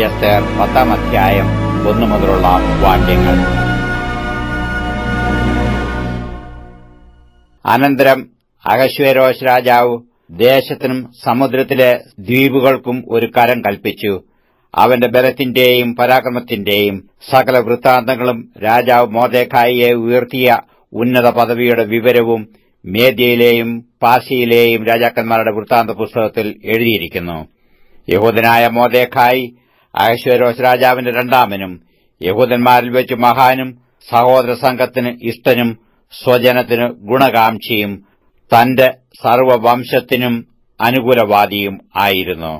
എസ്തേർ 10-ാം അധ്യായം 1 മുതലുള്ള വാക്യങ്ങൾ. അനന്തരം അഹശ്വേരോശ് രാജാവ് ദേശത്തിനും സമുദ്രത്തിലെ ദ്വീപുകൾക്കും ഒരു കരം കൽപ്പിച്ചു. അവന്റെ ബലത്തിന്റെയും പരാക്രമത്തിന്റെയും സകല വൃത്താന്തങ്ങളും രാജാവ് മൊർദെഖായിയെ ഉയർത്തിയ ഉന്നത പദവിയുടെ വിവരവും മേദ്യയിലെയും പാർസിയിലെയും രാജാക്കന്മാരുടെ വൃത്താന്ത പുസ്തകത്തിൽ എഴുതിയിരിക്കുന്നു. യഹൂദനായ മൊർദെഖായി അഹശ്വേരോശ് രാജാവിന്റെ രണ്ടാമനും, യഹൂദന്മാരിൽ വെച്ച് മഹാനും, സഹോദര സംഘത്തിന് ഇഷ്ടനും, സ്വജനത്തിന് ഗുണകാംക്ഷിയും, തന്റെ സർവ്വവംശത്തിനും അനുകൂലവാദിയും ആയിരുന്നു.